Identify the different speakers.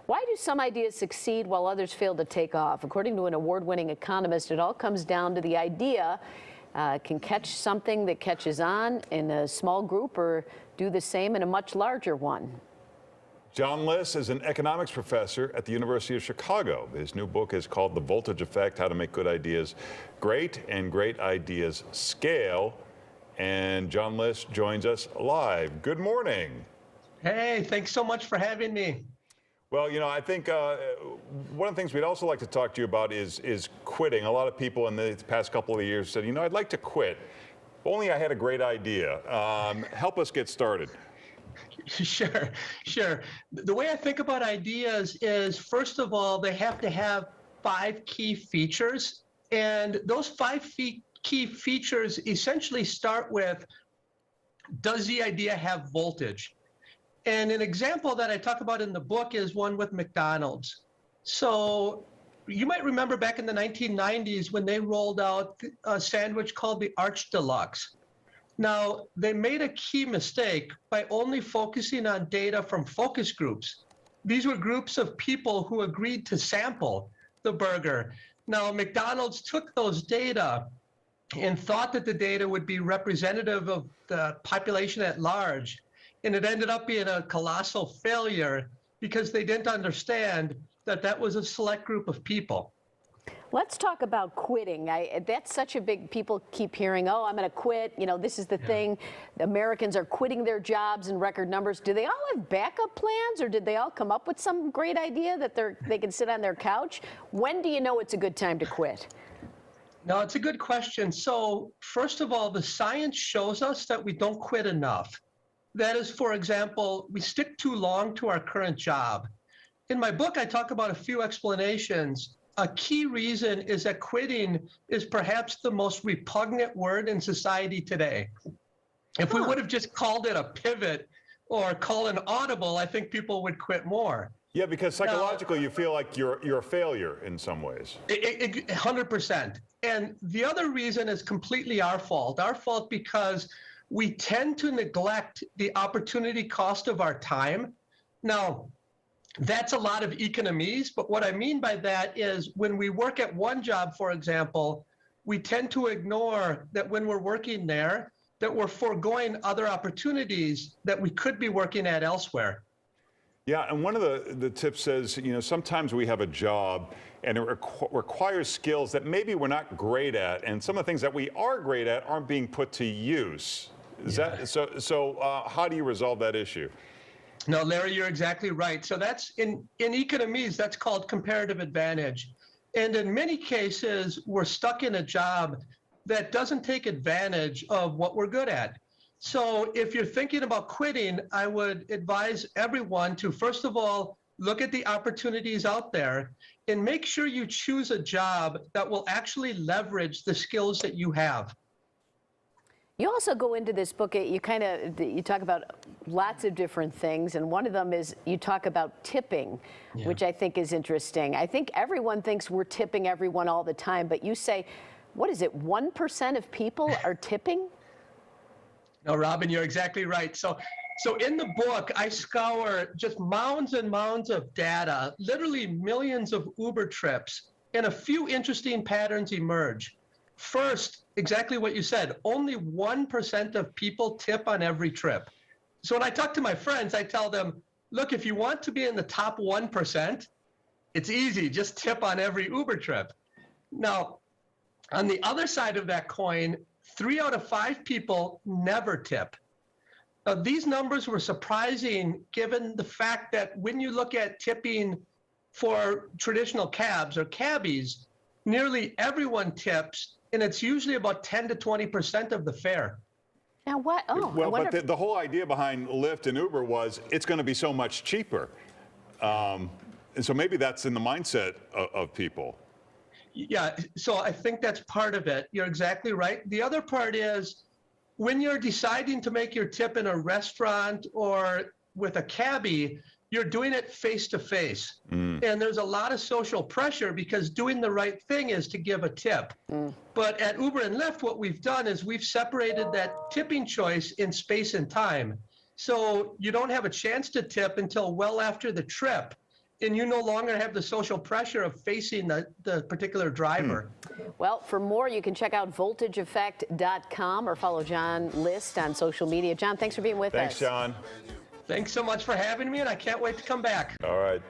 Speaker 1: Why do some ideas succeed while others fail to take off? According to an award-winning economist, it all comes down to the idea can catch something that catches on in a small group or do the same in a much larger one.
Speaker 2: John Lyft is an economics professor at the University of Chicago. His new book is called The Voltage Effect: How to Make Good Ideas Great and Great Ideas Scale. And John Lyft joins us live. Good morning.
Speaker 3: Hey, thanks so much for having me.
Speaker 2: Well, you know, I think one of the things we'd also like to talk to you about is quitting. A lot of people in the past couple of years said, you know, I'd like to quit. If only I had a great idea. Help us get started.
Speaker 3: Sure. The way I think about ideas is, first of all, they have to have 5 key features. And those 5 key features essentially start with, does the idea have voltage? And an example that I talk about in the book is one with McDonald's. So you might remember back in the 1990s when they rolled out a sandwich called the Arch Deluxe. Now, they made a key mistake by only focusing on data from focus groups. These were groups of people who agreed to sample the burger. Now, McDonald's took those data and thought that the data would be representative of the population at large. And it ended up being a colossal failure because they didn't understand that that was a select group of people.
Speaker 1: Let's talk about quitting. That's such a big, people keep hearing, oh, I'm going to quit. You know, this is the thing. The Americans are quitting their jobs in record numbers. Do they all have backup plans, or did they all come up with some great idea that they can sit on their couch? When do you know it's a good time to quit?
Speaker 3: No, it's a good question. So first of all, the science shows us that we don't quit enough. That is, for example, we stick too long to our current job. In my book, I talk about a few explanations. A key reason is that quitting is perhaps the most repugnant word in society today. If we would have just called it a pivot or called an audible, I think people would quit more.
Speaker 2: Yeah, because psychologically you feel like you're a failure in some ways.
Speaker 3: 100%. And the other reason is completely our fault. Our fault because we tend to neglect the opportunity cost of our time. Now, that's a lot of economist, but what I mean by that is when we work at one job, for example, we tend to ignore that when we're working there, that we're foregoing other opportunities that we could be working at elsewhere.
Speaker 2: Yeah, and one of the tips says, you know, sometimes we have a job and it requires skills that maybe we're not great at, and some of the things that we are great at aren't being put to use. Is that so? How do you resolve that issue?
Speaker 3: No, Larry, you're exactly right. So that's in economist, that's called comparative advantage. And in many cases, we're stuck in a job that doesn't take advantage of what we're good at. So if you're thinking about quitting, I would advise everyone to, first of all, look at the opportunities out there and make sure you choose a job that will actually leverage the skills that you have.
Speaker 1: You also go into this book, you talk about lots of different things, and one of them is you talk about tipping, which I think is interesting. I think everyone thinks we're tipping everyone all the time, but you say, what is it, 1% of people are tipping?
Speaker 3: No, Robin, you're exactly right. So in the book, I scour just mounds and mounds of data, literally millions of Uber trips, and a few interesting patterns emerge. First, exactly what you said, only 1% of people tip on every trip. So when I talk to my friends, I tell them, look, if you want to be in the top 1%, it's easy, just tip on every Uber trip. Now, on the other side of that coin, 3 out of 5 people never tip. Now, these numbers were surprising given the fact that when you look at tipping for traditional cabs or cabbies, nearly everyone tips, and it's usually about 10 to 20% of the fare.
Speaker 1: Now what? Oh,
Speaker 2: well, but the whole idea behind Lyft and Uber was it's going to be so much cheaper. And so maybe that's in the mindset of people.
Speaker 3: Yeah, so I think that's part of it. You're exactly right. The other part is when you're deciding to make your tip in a restaurant or with a cabbie, you're doing it face to face. And there's a lot of social pressure because doing the right thing is to give a tip. But at Uber and Lyft, what we've done is we've separated that tipping choice in space and time. So you don't have a chance to tip until well after the trip. and you no longer have the social pressure of facing the particular driver.
Speaker 1: Well, for more, you can check out voltageeffect.com or follow John List on social media. John, thanks for being with us.
Speaker 2: Thanks, John.
Speaker 3: Thanks so much for having me, and I can't wait to come back.
Speaker 2: All right.